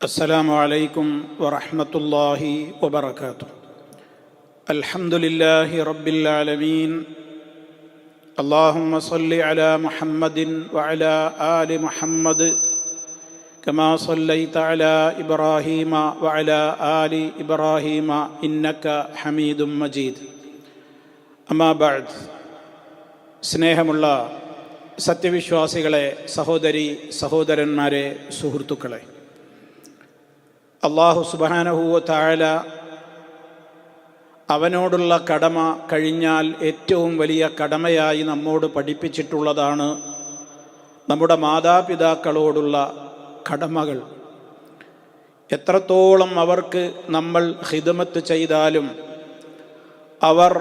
അസ്സലാമു അലൈക്കും വറഹ്മത്തുള്ളാഹി വബറകാതുഹു. അൽഹംദുലില്ലാഹി റബ്ബിൽ ആലമീൻ. അല്ലാഹുമ്മ സ്വല്ലി അലാ മുഹമ്മദിൻ വഅലാ ആലി മുഹമ്മദ് കമാ സ്വല്ലൈത അലാ ഇബ്രാഹീമ വഅലാ ആലി ഇബ്രാഹീമ ഇന്നക ഹമീദും മജീദ്. അമ്മാ ബഅദ്. സ്നേഹമുള്ള സത്യവിശ്വാസികളെ, സഹോദരി സഹോദരന്മാരെ, സുഹൃത്തുക്കളെ, അല്ലാഹു സുബ്ഹാനഹു വ തആല അവനോടുള്ള കടമ കഴിഞ്ഞാൽ ഏറ്റവും വലിയ കടമയായി നമ്മോട് പഠിപ്പിച്ചിട്ടുള്ളതാണ് നമ്മുടെ മാതാപിതാക്കളോടുള്ള കടമകൾ. എത്രത്തോളം അവർക്ക് നമ്മൾ ഖിദ്മത്ത് ചെയ്താലും അവർ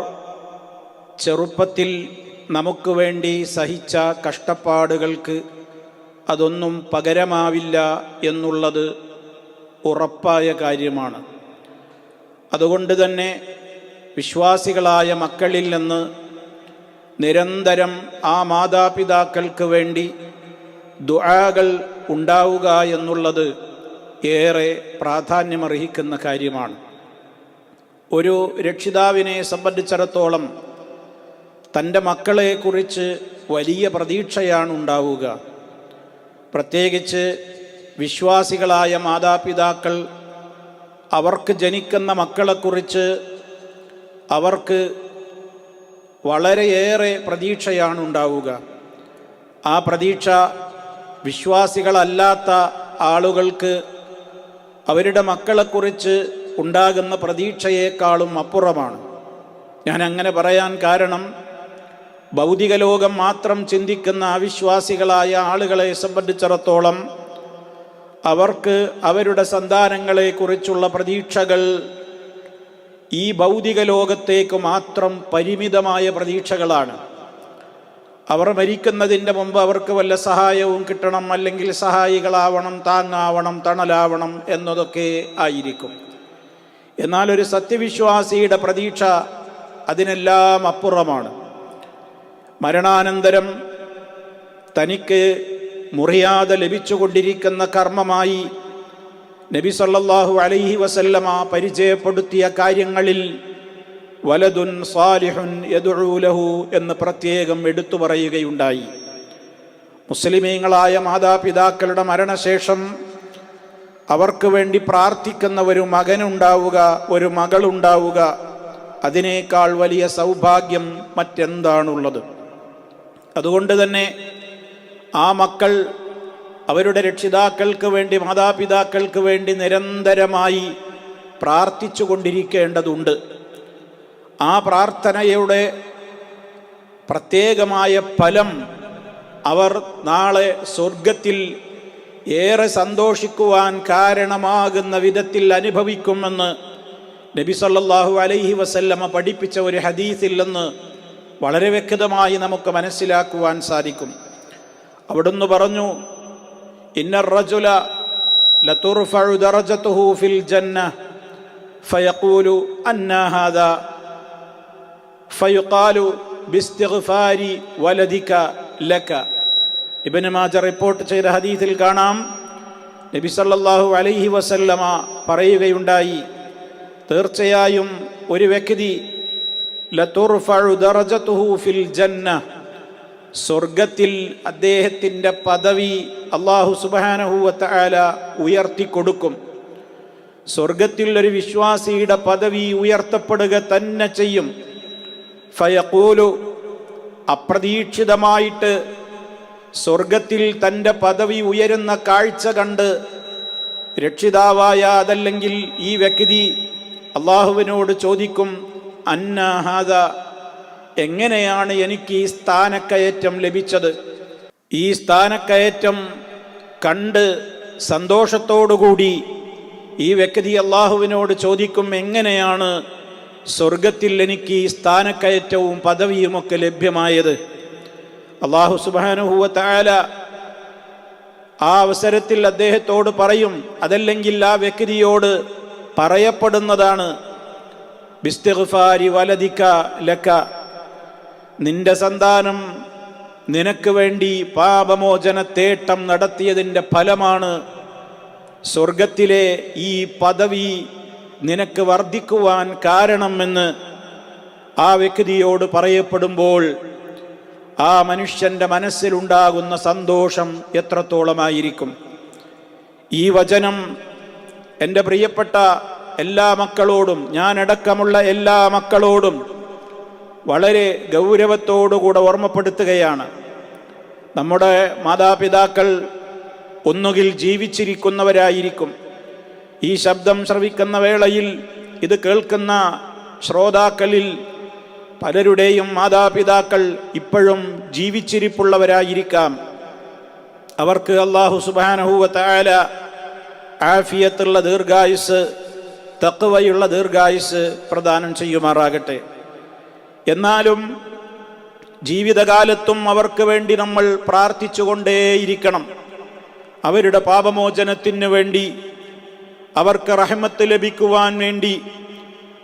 ചെറുപ്പത്തിൽ നമുക്ക് വേണ്ടി സഹിച്ച കഷ്ടപ്പാടുകൾക്ക് അതൊന്നും പകരമാവില്ല എന്നുള്ളത് ഉറപ്പായ കാര്യമാണ്. അതുകൊണ്ട് തന്നെ വിശ്വാസികളായ മക്കളിൽ നിന്ന് നിരന്തരം ആ മാതാപിതാക്കൾക്ക് വേണ്ടി ദുആകൾ ഉണ്ടാവുക എന്നുള്ളത് ഏറെ പ്രാധാന്യമർഹിക്കുന്ന കാര്യമാണ്. ഒരു രക്ഷിതാവിനെ സംബന്ധിച്ചിടത്തോളം തൻ്റെ മക്കളെക്കുറിച്ച് വലിയ പ്രതീക്ഷയാണ് ഉണ്ടാവുക. പ്രത്യേകിച്ച് വിശ്വാസികളായ മാതാപിതാക്കൾ അവർക്ക് ജനിക്കുന്ന മക്കളെക്കുറിച്ച് അവർക്ക് വളരെയേറെ പ്രതീക്ഷയാണ് ഉണ്ടാവുക. ആ പ്രതീക്ഷ വിശ്വാസികളല്ലാത്ത ആളുകൾക്ക് അവരുടെ മക്കളെക്കുറിച്ച് ഉണ്ടാകുന്ന പ്രതീക്ഷയേക്കാളും അപ്പുറമാണ്. ഞാൻ അങ്ങനെ പറയാൻ കാരണം, ഭൗതിക ലോകം മാത്രം ചിന്തിക്കുന്ന അവിശ്വാസികളായ ആളുകളെ സംബന്ധിച്ചിടത്തോളം അവർക്ക് അവരുടെ സന്താനങ്ങളെക്കുറിച്ചുള്ള പ്രതീക്ഷകൾ ഈ ഭൗതിക ലോകത്തേക്ക് മാത്രം പരിമിതമായ പ്രതീക്ഷകളാണ്. അവർ മരിക്കുന്നതിൻ്റെ മുമ്പ് അവർക്ക് വല്ല സഹായവും കിട്ടണം, അല്ലെങ്കിൽ സഹായികളാവണം, താങ്ങാവണം, തണലാവണം എന്നതൊക്കെ ആയിരിക്കും. എന്നാൽ ഒരു സത്യവിശ്വാസിയുടെ പ്രതീക്ഷ അതിനെല്ലാം അപ്പുറമാണ്. മരണാനന്തരം തനിക്ക് മുറിയാതെ ലഭിച്ചുകൊണ്ടിരിക്കുന്ന കർമ്മമായി നബി സല്ലല്ലാഹു അലൈഹി വസല്ലമ പരിചയപ്പെടുത്തിയ കാര്യങ്ങളിൽ വലദുൻ സാലിഹുൻ യദ്ഉ ലഹു എന്ന് പ്രത്യേകം എടുത്തു പറയുകയുണ്ടായി. മുസ്ലിമീങ്ങളായ മാതാപിതാക്കളുടെ മരണശേഷം അവർക്ക് വേണ്ടി പ്രാർത്ഥിക്കുന്ന ഒരു മകനുണ്ടാവുക, ഒരു മകളുണ്ടാവുക, അതിനേക്കാൾ വലിയ സൗഭാഗ്യം മറ്റെന്താണുള്ളത്? അതുകൊണ്ട് തന്നെ ആ മക്കൾ അവരുടെ രക്ഷിതാക്കൾക്ക് വേണ്ടി, മാതാപിതാക്കൾക്ക് വേണ്ടി നിരന്തരമായി പ്രാർത്ഥിച്ചു കൊണ്ടിരിക്കേണ്ടതുണ്ട്. ആ പ്രാർത്ഥനയുടെ പ്രത്യേകമായ ഫലം അവർ നാളെ സ്വർഗത്തിൽ ഏറെ സന്തോഷിക്കുവാൻ കാരണമാകുന്ന വിധത്തിൽ അനുഭവിക്കുമെന്ന് നബി സല്ലല്ലാഹു അലൈഹി വസല്ലമ പഠിപ്പിച്ച ഒരു ഹദീസിൽ നിന്ന് വളരെ വ്യക്തമായി നമുക്ക് മനസ്സിലാക്കുവാൻ സാധിക്കും. അവിടുന്ന് പറഞ്ഞു, ഇന്നർ റജുല ലതുർഫഉ ദറജതുഹു ഫിൽ ജന്ന ഫയഖൂലു അന്നാ ഹാദാ ഫയുഖാലു ബിസ്തിഗ്ഫാരി വലദിക ലക. ഇബ്നു മാജ റിപ്പോർട്ട് ചെയ്ത ഹദീസിൽ കാണാം, നബി സല്ലല്ലാഹു അലൈഹി വസല്ലമ പറയുകയുണ്ടായി, തീർച്ചയായും ഒരു വ്യക്തി ലതുർഫഉ ദറജതുഹു ഫിൽ ജന്ന, സ്വർഗത്തിൽ അദ്ദേഹത്തിൻ്റെ പദവി അല്ലാഹു സുബ്ഹാനഹു വ തആല ഉയർത്തിക്കൊടുക്കും. സ്വർഗത്തിൽ ഒരു വിശ്വാസിയുടെ പദവി ഉയർത്തപ്പെടുക തന്നെ ചെയ്യും. ഫയഖൂലു, അപ്രതീക്ഷിതമായിട്ട് സ്വർഗത്തിൽ തൻ്റെ പദവി ഉയരുന്ന കാഴ്ച കണ്ട് രക്ഷിതാവായ അതല്ലെങ്കിൽ ഈ വ്യക്തി അള്ളാഹുവിനോട് ചോദിക്കും, അന്നാ ഹാദാ, എങ്ങനെയാണ് എനിക്ക് ഈ സ്ഥാനക്കയറ്റം ലഭിച്ചത്? ഈ സ്ഥാനക്കയറ്റം കണ്ട് സന്തോഷത്തോടുകൂടി ഈ വ്യക്തി അള്ളാഹുവിനോട് ചോദിക്കും, എങ്ങനെയാണ് സ്വർഗത്തിൽ എനിക്ക് ഈ സ്ഥാനക്കയറ്റവും പദവിയുമൊക്കെ ലഭ്യമായത്? അല്ലാഹു സുബ്ഹാനഹു വ തആല ആ അവസരത്തിൽ അദ്ദേഹത്തോട് പറയും, അതല്ലെങ്കിൽ ആ വ്യക്തിയോട് പറയപ്പെടുന്നതാണ്, ബിസ്തിഗ്ഫാരി വലദിക ലക, നിന്റെ സന്താനം നിനക്ക് വേണ്ടി പാപമോചന തേട്ടം നടത്തിയതിൻ്റെ ഫലമാണ് സ്വർഗത്തിലെ ഈ പദവി നിനക്ക് വർദ്ധിക്കുവാൻ കാരണമെന്ന് ആ വ്യക്തിയോട് പറയപ്പെടുമ്പോൾ ആ മനുഷ്യൻ്റെ മനസ്സിലുണ്ടാകുന്ന സന്തോഷം എത്രത്തോളമായിരിക്കും. ഈ വചനം എൻ്റെ പ്രിയപ്പെട്ട എല്ലാ മക്കളോടും, ഞാനടക്കമുള്ള എല്ലാ മക്കളോടും വളരെ ഗൗരവത്തോടുകൂടെ ഓർമ്മപ്പെടുത്തുകയാണ്. നമ്മുടെ മാതാപിതാക്കൾ ഒന്നുകിൽ ജീവിച്ചിരിക്കുന്നവരായിരിക്കും. ഈ ശബ്ദം ശ്രവിക്കുന്ന വേളയിൽ ഇത് കേൾക്കുന്ന ശ്രോതാക്കളിൽ പലരുടെയും മാതാപിതാക്കൾ ഇപ്പോഴും ജീവിച്ചിരിപ്പുള്ളവരായിരിക്കാം. അവർക്ക് അല്ലാഹു സുബ്ഹാനഹു വ തആല ആഫിയത്തുള്ള ദീർഘായുസ്, തഖ്വയുള്ള ദീർഘായുസ് പ്രദാനം ചെയ്യുമാറാകട്ടെ. എന്നാലും ജീവിതകാലത്തും അവർക്ക് വേണ്ടി നമ്മൾ പ്രാർത്ഥിച്ചുകൊണ്ടേയിരിക്കണം. അവരുടെ പാപമോചനത്തിന് വേണ്ടി, അവർക്ക് റഹ്മത്ത് ലഭിക്കുവാൻ വേണ്ടി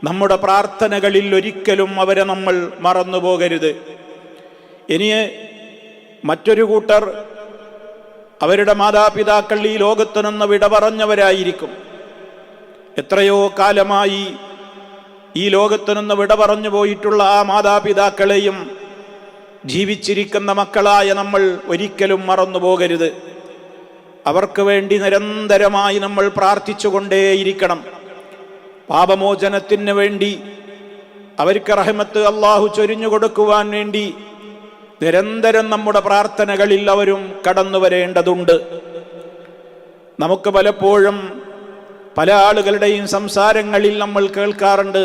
നമ്മുടെ പ്രാർത്ഥനകളിൽ ഒരിക്കലും അവരെ നമ്മൾ മറന്നുപോകരുത്. ഇനി മറ്റൊരു കൂട്ടർ അവരുടെ മാതാപിതാക്കൾ ഈ ലോകത്തു നിന്ന് വിട പറഞ്ഞവരായിരിക്കും. എത്രയോ കാലമായി ഈ ലോകത്തു നിന്ന് വിട പറഞ്ഞു പോയിട്ടുള്ള ആ മാതാപിതാക്കളെയും ജീവിച്ചിരിക്കുന്ന മക്കളായ നമ്മൾ ഒരിക്കലും മറന്നു പോകരുത്. അവർക്ക് വേണ്ടി നിരന്തരമായി നമ്മൾ പ്രാർത്ഥിച്ചുകൊണ്ടേയിരിക്കണം. പാപമോചനത്തിന് വേണ്ടി, അവർക്ക് റഹ്മത്ത് അല്ലാഹു ചൊരിഞ്ഞു കൊടുക്കുവാൻ വേണ്ടി നിരന്തരം നമ്മുടെ പ്രാർത്ഥനകളിൽ അവരും കടന്നു വരേണ്ടതുണ്ട്. നമുക്ക് പലപ്പോഴും പല ആളുകളുടെയും സംസാരങ്ങളിൽ നമ്മൾ കേൾക്കാറുണ്ട്,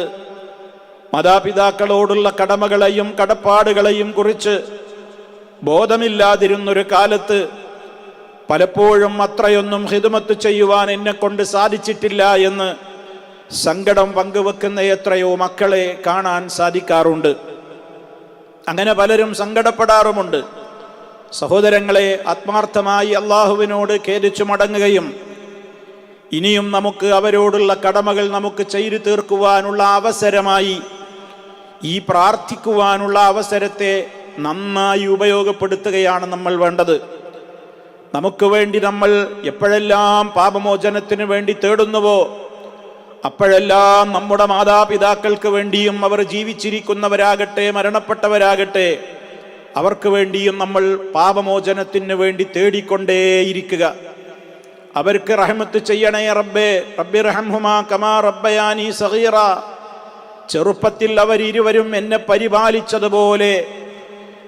മാതാപിതാക്കളോടുള്ള കടമകളെയും കടപ്പാടുകളെയും കുറിച്ച് ബോധമില്ലാതിരുന്നൊരു കാലത്ത് പലപ്പോഴും അത്രയൊന്നും ഖിദ്മത്ത് ചെയ്യുവാൻ എന്നെക്കൊണ്ട് സാധിച്ചിട്ടില്ല എന്ന് സങ്കടം പങ്കുവെക്കുന്ന എത്രയോ മക്കളെ കാണാൻ സാധിക്കാറുണ്ട്. അങ്ങനെ പലരും സങ്കടപ്പെടാറുമുണ്ട്. സഹോദരങ്ങളെ, ആത്മാർത്ഥമായി അള്ളാഹുവിനോട് ഖേദിച്ചു മടങ്ങുകയും ഇനിയും നമുക്ക് അവരോടുള്ള കടമകൾ നമുക്ക് ചെയ്തു തീർക്കുവാനുള്ള അവസരമായി ഈ പ്രാർത്ഥിക്കുവാനുള്ള അവസരത്തെ നന്നായി ഉപയോഗപ്പെടുത്തുകയാണ് നമ്മൾ വേണ്ടത്. നമുക്ക് വേണ്ടി നമ്മൾ എപ്പോഴെല്ലാം പാപമോചനത്തിന് വേണ്ടി തേടുന്നുവോ അപ്പോഴെല്ലാം നമ്മുടെ മാതാപിതാക്കൾക്ക് വേണ്ടിയും, അവർ ജീവിച്ചിരിക്കുന്നവരാകട്ടെ മരണപ്പെട്ടവരാകട്ടെ, അവർക്ക് വേണ്ടിയും നമ്മൾ പാപമോചനത്തിന് വേണ്ടി തേടിക്കൊണ്ടേയിരിക്കുക. അവർക്ക് റഹ്മത്ത് ചെയ്യണേ റബ്ബേ, റബ്ബിർഹംഹുമാ കമാ റബ്ബയാനി സഗീറ. ചെറുപ്പത്തിൽ അവരിരുവരും എന്നെ പരിപാലിച്ചതുപോലെ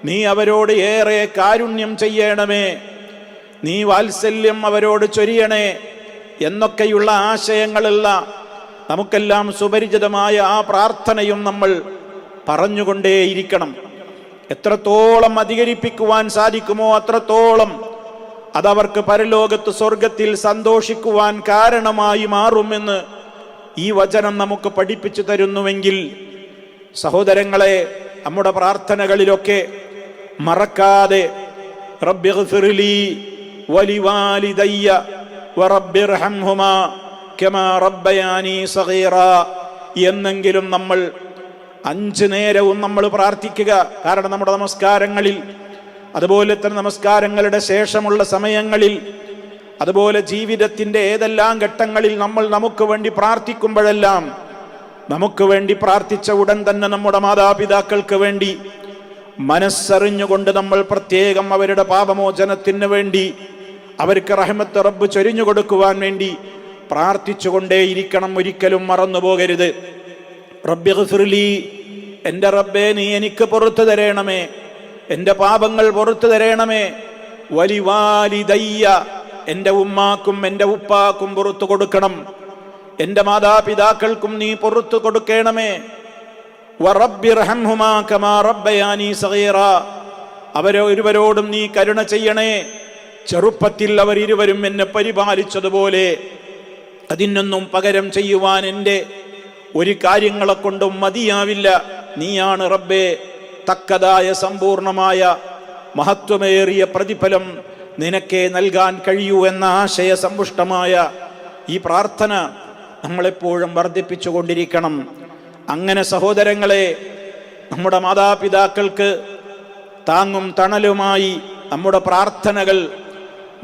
നീ അവരോട് ഏറെ കാരുണ്യം ചെയ്യണമേ, നീ വാത്സല്യം അവരോട് ചൊരിയണേ എന്നൊക്കെയുള്ള ആശയങ്ങളുള്ള നമുക്കെല്ലാം സുപരിചിതമായ ആ പ്രാർത്ഥനയും നമ്മൾ പറഞ്ഞുകൊണ്ടേയിരിക്കണം. എത്രത്തോളം അധികരിപ്പിക്കുവാൻ സാധിക്കുമോ അത്രത്തോളം അതവർക്ക് പരലോകത്ത് സ്വർഗത്തിൽ സന്തോഷിക്കുവാൻ കാരണമായി മാറുമെന്ന് ഈ വചനം നമുക്ക് പഠിപ്പിച്ചു തരുന്നുവെങ്കിൽ, സഹോദരങ്ങളെ, നമ്മുടെ പ്രാർത്ഥനകളിലൊക്കെ മറക്കാതെ റബ്ബിഗ്ഫിർലി വലിവാലിദയ്യ വറബ്ബിർഹംഹുമാ കമാ റബ്ബയാനി സഗീറ എന്നെങ്കിലും നമ്മൾ 5 നേരവും നമ്മൾ പ്രാർത്ഥിക്കുക. കാരണം നമ്മുടെ നമസ്കാരങ്ങളിൽ, അതുപോലെ തന്നെ നമസ്കാരങ്ങളുടെ ശേഷമുള്ള സമയങ്ങളിൽ, അതുപോലെ ജീവിതത്തിൻ്റെ ഏതെല്ലാം ഘട്ടങ്ങളിൽ നമ്മൾ നമുക്ക് വേണ്ടി പ്രാർത്ഥിക്കുമ്പോഴെല്ലാം നമുക്ക് വേണ്ടി പ്രാർത്ഥിച്ച ഉടൻ തന്നെ നമ്മുടെ മാതാപിതാക്കൾക്ക് വേണ്ടി മനസ്സറിഞ്ഞുകൊണ്ട് നമ്മൾ പ്രത്യേകം അവരുടെ പാപമോചനത്തിന് വേണ്ടി, അവർക്ക് റഹ്മത്ത് റബ്ബ് ചൊരിഞ്ഞു കൊടുക്കുവാൻ വേണ്ടി പ്രാർത്ഥിച്ചുകൊണ്ടേയിരിക്കണം. ഒരിക്കലും മറന്നു പോകരുത്. റബ്ബിഗ്ഫിർലി, എൻ്റെ റബ്ബേ നീ എനിക്ക് പുറത്തു തരണമേ, എൻ്റെ പാപങ്ങൾ പുറത്തു തരണമേ. വലിവാലിദയ്യ, എൻ്റെ ഉമ്മാക്കും എൻ്റെ ഉപ്പാക്കും പുറത്തു കൊടുക്കണം, എൻ്റെ മാതാപിതാക്കൾക്കും നീ പുറത്തു കൊടുക്കണമേ. വറബ്ബിർഹംഹുമാ കമാ റബ്ബയാനി സഗീറ, അവരൊരുവരോടും നീ കരുണ ചെയ്യണേ, ചെറുപ്പത്തിൽ അവരിരുവരും എന്നെ പരിപാലിച്ചതുപോലെ. അതിനൊന്നും പകരം ചെയ്യുവാൻ എൻ്റെ ഒരു കാര്യങ്ങളെ കൊണ്ടും മതിയാവില്ല. നീയാണ് റബ്ബേ, തക്കതായ സമ്പൂർണമായ മഹത്വമേറിയ പ്രതിഫലം നിനക്കേ നൽകാൻ കഴിയൂ എന്ന ആശയ സമ്പുഷ്ടമായ ഈ പ്രാർത്ഥന നമ്മളെപ്പോഴും വർദ്ധിപ്പിച്ചുകൊണ്ടിരിക്കണം. അങ്ങനെ സഹോദരങ്ങളെ, നമ്മുടെ മാതാപിതാക്കൾക്ക് താങ്ങും തണലുമായി നമ്മുടെ പ്രാർത്ഥനകൾ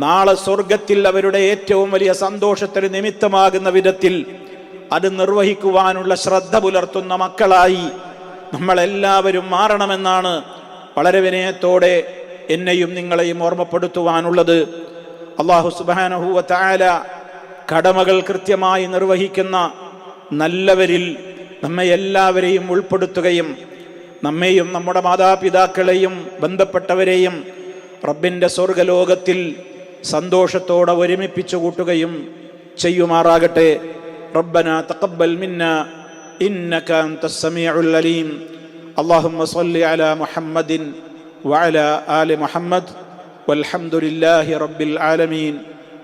നാളെ സ്വർഗത്തിൽ അവരുടെ ഏറ്റവും വലിയ സന്തോഷത്തിന് നിമിത്തമാകുന്ന വിധത്തിൽ അത് നിർവഹിക്കുവാനുള്ള ശ്രദ്ധ പുലർത്തുന്ന മക്കളായി നമ്മളെല്ലാവരും മാറണമെന്നാണ് വളരെ വിനയത്തോടെ എന്നെയും നിങ്ങളെയും ഓർമ്മപ്പെടുത്തുവാനുള്ളത്. അല്ലാഹു സുബ്ഹാനഹു വ തആല കടമകൾ കൃത്യമായി നിർവഹിക്കുന്ന നല്ലവരിൽ നമ്മെ എല്ലാവരെയും ഉൾപ്പെടുത്തുകയും നമ്മെയും നമ്മുടെ മാതാപിതാക്കളെയും ബന്ധപ്പെട്ടവരെയും റബ്ബിൻ്റെ സ്വർഗലോകത്തിൽ സന്തോഷത്തോടെ ഒരുമിപ്പിച്ചു കൂട്ടുകയും ചെയ്യുമാറാകട്ടെ. റബ്ബനാ തഖബ്ബൽ മിന്നാ ഇന്നക അൻതസ് സമീഉൽ അലീം. അല്ലാഹുമ്മ സ്വല്ലി അലാ മുഹമ്മദിൻ വഅലാ ആലി മുഹമ്മദ് വൽഹംദുലില്ലാഹി റബ്ബിൽ ആലമീൻ.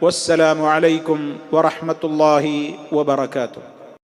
വസ്സലാമു അലൈക്കും വറഹ്മത്തുള്ളാഹി വബറകാതുഹു.